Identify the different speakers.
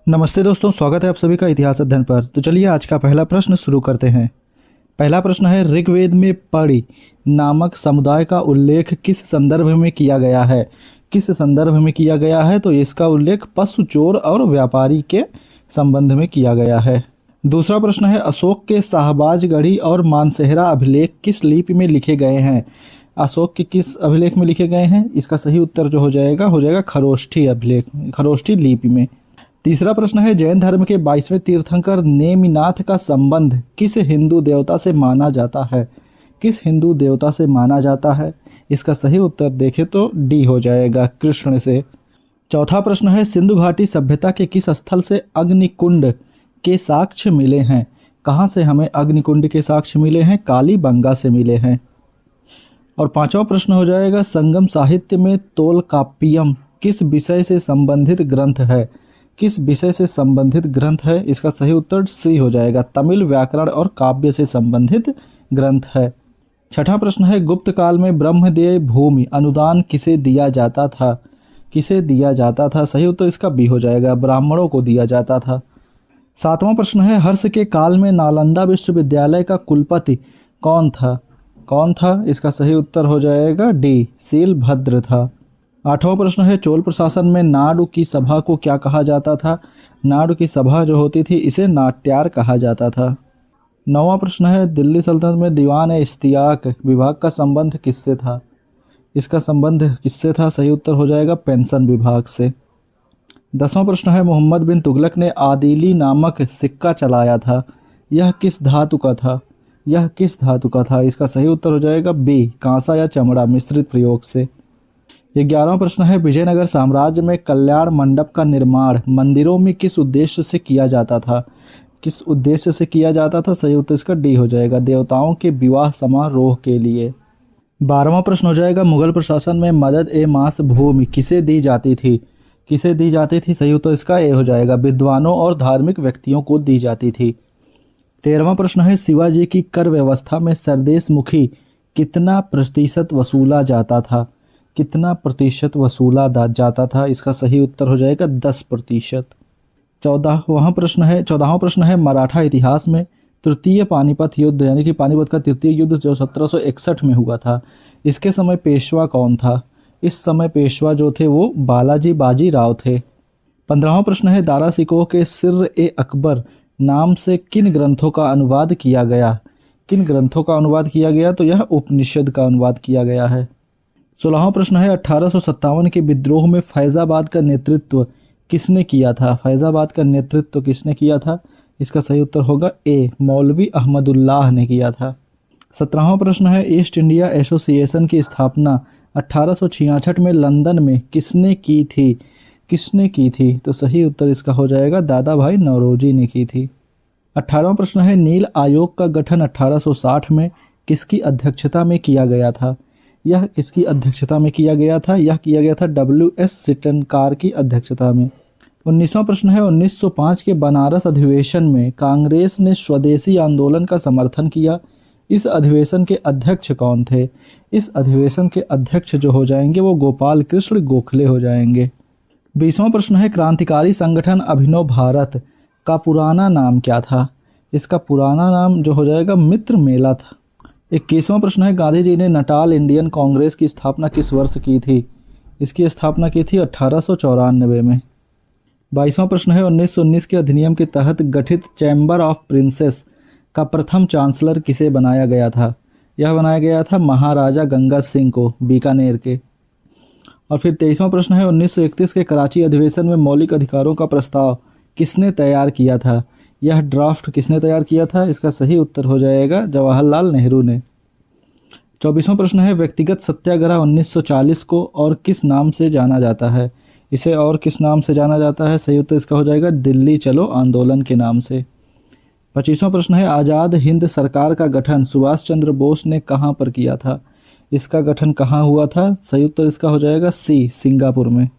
Speaker 1: नमस्ते दोस्तों, स्वागत है आप सभी का इतिहास अध्ययन पर। तो चलिए आज का पहला प्रश्न शुरू करते हैं। पहला प्रश्न है, ऋग्वेद में पड़ी नामक समुदाय का उल्लेख किस संदर्भ में किया गया है? किस संदर्भ में किया गया है? तो इसका उल्लेख पशु चोर और व्यापारी के संबंध में किया गया है। दूसरा प्रश्न है, अशोक के शाहबाजगढ़ी और मानसेहरा अभिलेख किस लिपि में लिखे गए हैं? अशोक के किस अभिलेख में लिखे गए हैं? इसका सही उत्तर जो हो जाएगा खरोष्ठी अभिलेख, खरोष्ठी लिपि में। तीसरा प्रश्न है, जैन धर्म के 22वें तीर्थंकर नेमिनाथ का संबंध किस हिंदू देवता से माना जाता है? किस हिंदू देवता से माना जाता है? इसका सही उत्तर देखें तो डी हो जाएगा, कृष्ण से। चौथा प्रश्न है, सिंधु घाटी सभ्यता के किस स्थल से अग्निकुंड के साक्ष्य मिले हैं? कहाँ से हमें अग्निकुंड के साक्ष्य मिले हैं? कालीबंगा से मिले हैं। और पांचवा प्रश्न हो जाएगा, संगम साहित्य में तोलकाप्पियम किस विषय से संबंधित ग्रंथ है? किस विषय से संबंधित ग्रंथ है? इसका सही उत्तर सी हो जाएगा, तमिल व्याकरण और काव्य से संबंधित ग्रंथ है। छठा प्रश्न है, गुप्त काल में ब्रह्मदेय भूमि अनुदान किसे दिया जाता था? किसे दिया जाता था? सही उत्तर इसका बी हो जाएगा, ब्राह्मणों को दिया जाता था। सातवां प्रश्न है, हर्ष के काल में नालंदा विश्वविद्यालय का कुलपति कौन था? कौन था? इसका सही उत्तर हो जाएगा डी, शीलभद्र था। आठवां प्रश्न है, चोल प्रशासन में नाडु की सभा को क्या कहा जाता था? नाडु की सभा जो होती थी इसे नाट्यार कहा जाता था। नौवां प्रश्न है, दिल्ली सल्तनत में दीवान इश्तियाक विभाग का संबंध किससे था? इसका संबंध किससे था? सही उत्तर हो जाएगा पेंशन विभाग से। 10वां प्रश्न है, मोहम्मद बिन तुगलक ने आदिली नामक सिक्का चलाया था, यह किस धातु का था? यह किस धातु का था? इसका सही उत्तर हो जाएगा बी, कांसा या चमड़ा मिश्रित प्रयोग से। 11वां प्रश्न है, विजयनगर साम्राज्य में कल्याण मंडप का निर्माण मंदिरों में किस उद्देश्य से किया जाता था? किस उद्देश्य से किया जाता था? सही उत्तर इसका डी हो जाएगा, देवताओं के विवाह समारोह के लिए। 12वां प्रश्न हो जाएगा, मुगल प्रशासन में मदद ए मास भूमि किसे दी जाती थी? किसे दी जाती थी? सही उत्तर इसका ए हो जाएगा, विद्वानों और धार्मिक व्यक्तियों को दी जाती थी। 13वां प्रश्न है, शिवाजी की कर व्यवस्था में सरदेश मुखी कितना प्रतिशत वसूला जाता था? कितना प्रतिशत वसूला जाता था? इसका सही उत्तर हो जाएगा 10%। 14वां प्रश्न है, मराठा इतिहास में तृतीय पानीपत युद्ध यानी कि पानीपत का तृतीय युद्ध जो 1761 में हुआ था, इसके समय पेशवा कौन था? इस समय पेशवा जो थे वो बालाजी बाजी राव थे। 15वां प्रश्न है, दारा सिकोह के सिर ए अकबर नाम से किन ग्रंथों का अनुवाद किया गया? किन ग्रंथों का अनुवाद किया गया? तो यह उपनिषद का अनुवाद किया गया है। 16वां प्रश्न है, 1857 के विद्रोह में फैजाबाद का नेतृत्व किसने किया था? फैजाबाद का नेतृत्व किसने किया था? इसका सही उत्तर होगा ए, मौलवी अहमदुल्लाह ने किया था। 17वां प्रश्न है, ईस्ट इंडिया एसोसिएशन की स्थापना 1866 में लंदन में किसने की थी? किसने की थी? तो सही उत्तर इसका हो जाएगा दादा भाई नौरोजी ने की थी। 18वां प्रश्न है, नील आयोग का गठन 1860 में किसकी अध्यक्षता में किया गया था? यह किसकी अध्यक्षता में किया गया था? यह किया गया था WS सिटनकार की अध्यक्षता में। 19वां प्रश्न है, 1905 के बनारस अधिवेशन में कांग्रेस ने स्वदेशी आंदोलन का समर्थन किया, इस अधिवेशन के अध्यक्ष कौन थे? इस अधिवेशन के अध्यक्ष जो हो जाएंगे वो गोपाल कृष्ण गोखले हो जाएंगे। 20वां प्रश्न है, क्रांतिकारी संगठन अभिनव भारत का पुराना नाम क्या था? इसका पुराना नाम जो हो जाएगा मित्र मेला था। 21वां प्रश्न है, गांधी जी ने नटाल इंडियन कांग्रेस की स्थापना किस वर्ष की थी? इसकी स्थापना की थी 1894 में। 22वां प्रश्न है, 1919 के अधिनियम के तहत गठित चैम्बर ऑफ प्रिंसेस का प्रथम चांसलर किसे बनाया गया था? यह बनाया गया था महाराजा गंगा सिंह को, बीकानेर के। और फिर 23वां प्रश्न है, 1931 के कराची अधिवेशन में मौलिक अधिकारों का प्रस्ताव किसने तैयार किया था? यह ड्राफ्ट किसने तैयार किया था? इसका सही उत्तर हो जाएगा जवाहरलाल नेहरू ने। 24वां प्रश्न है, व्यक्तिगत सत्याग्रह 1940 को और किस नाम से जाना जाता है? इसे और किस नाम से जाना जाता है? सही उत्तर इसका हो जाएगा दिल्ली चलो आंदोलन के नाम से। 25वां प्रश्न है, आज़ाद हिंद सरकार का गठन सुभाष चंद्र बोस ने कहाँ पर किया था? इसका गठन कहाँ हुआ था? सही उत्तर इसका हो जाएगा सी, सिंगापुर में।